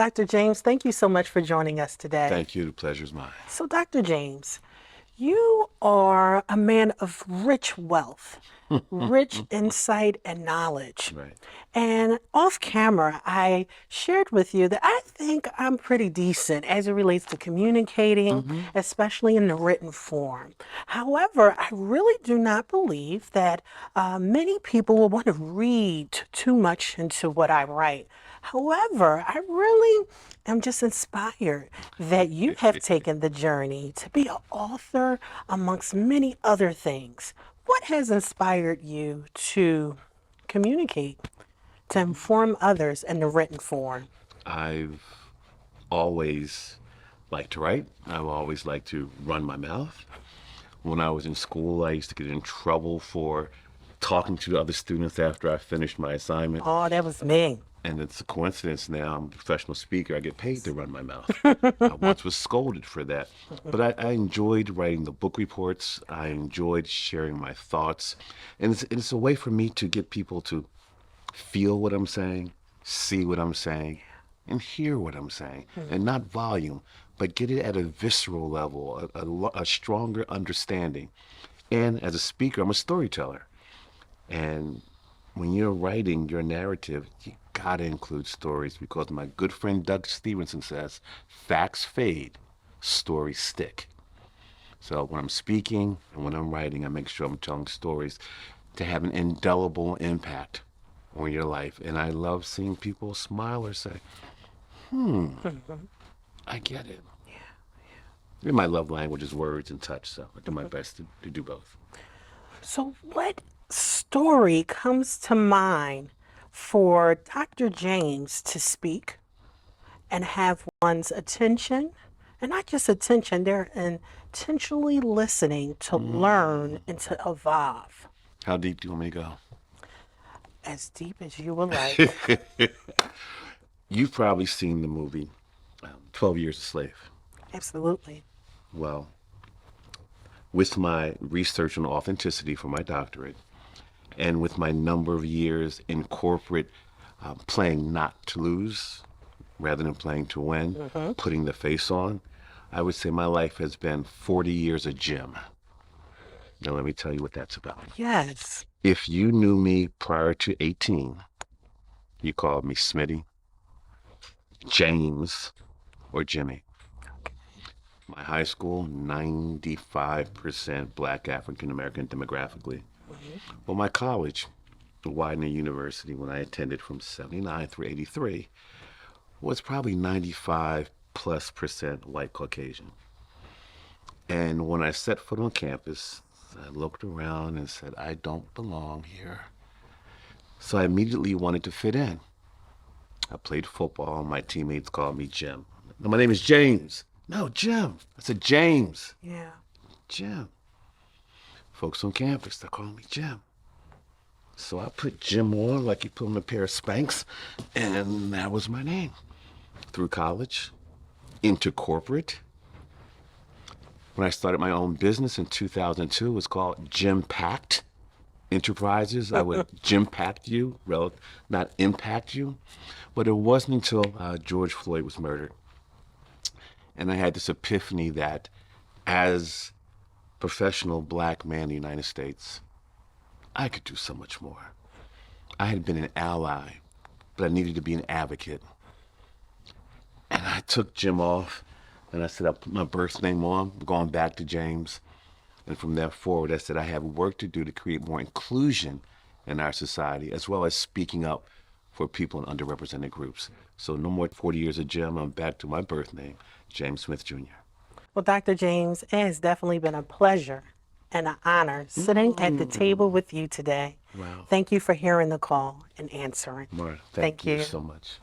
Dr. James, thank you so much for joining us today. Thank you. The pleasure's mine. So, Dr. James, you are a man of rich wealth, rich insight and knowledge. Right. And off camera, I shared with you that I think I'm pretty decent as it relates to communicating, especially in the written form. However, I really do not believe that many people will want to read too much into what I write. However, I really am just inspired that you have taken the journey to be an author amongst many other things. What has inspired you to communicate, to inform others in the written form? I've always liked to write. I've always liked to run my mouth. When I was in school, I used to get in trouble for talking to the other students after I finished my assignment. Oh, that was me. And it's a coincidence now. I'm a professional speaker. I get paid to run my mouth. I once was scolded for that. But I enjoyed writing the book reports. I enjoyed sharing my thoughts. And it's a way for me to get people to feel what I'm saying, see what I'm saying, and hear what I'm saying. And not volume, but get it at a visceral level, a stronger understanding. And as a speaker, I'm a storyteller. And when you're writing your narrative, you gotta include stories because my good friend Doug Stevenson says, facts fade, stories stick. So when I'm speaking and when I'm writing, I make sure I'm telling stories to have an indelible impact on your life. And I love seeing people smile or say, I get it. And my love language is words and touch, so I do my best to do both. So, what story comes to mind for Dr. James to speak and have one's attention? And not just attention, they're intentionally listening to learn and to evolve. How deep do you want me to go? As deep as you would like. You've probably seen the movie 12 Years a Slave. Absolutely. Well, with my research on authenticity for my doctorate, and with my number of years in corporate playing not to lose rather than playing to win, putting the face on, I would say my life has been 40 years of gym. Now, let me tell you what that's about. Yes. If you knew me prior to 18, you called me Smitty, James, or Jimmy. My high school, 95% Black African American demographically. Well, my college, Widener University, when I attended from 79 through 83, was probably 95+% white Caucasian. And when I set foot on campus, I looked around and said, I don't belong here. So I immediately wanted to fit in. I played football. My teammates called me Jim. No, my name is James. No, Jim. I said, James. Yeah. Jim. Folks on campus, they call me Jim. So I put Jim on like you put on a pair of Spanx, and that was my name. Through college, into corporate. When I started my own business in 2002, it was called Jim Packed Enterprises. I would Jim Pact you, not impact you. But it wasn't until George Floyd was murdered. And I had this epiphany that as professional black man in the United States, I could do so much more. I had been an ally, but I needed to be an advocate. And I took Jim off and I said, I put my birth name on, going back to James. And from that forward, I said, I have work to do to create more inclusion in our society, as well as speaking up for people in underrepresented groups. So no more 40 years of Jim, I'm back to my birth name, James Smith Jr. Well, Dr. James, it has definitely been a pleasure and an honor sitting at the table with you today. Wow. Thank you for hearing the call and answering. Martha, Thank thank you you. so much.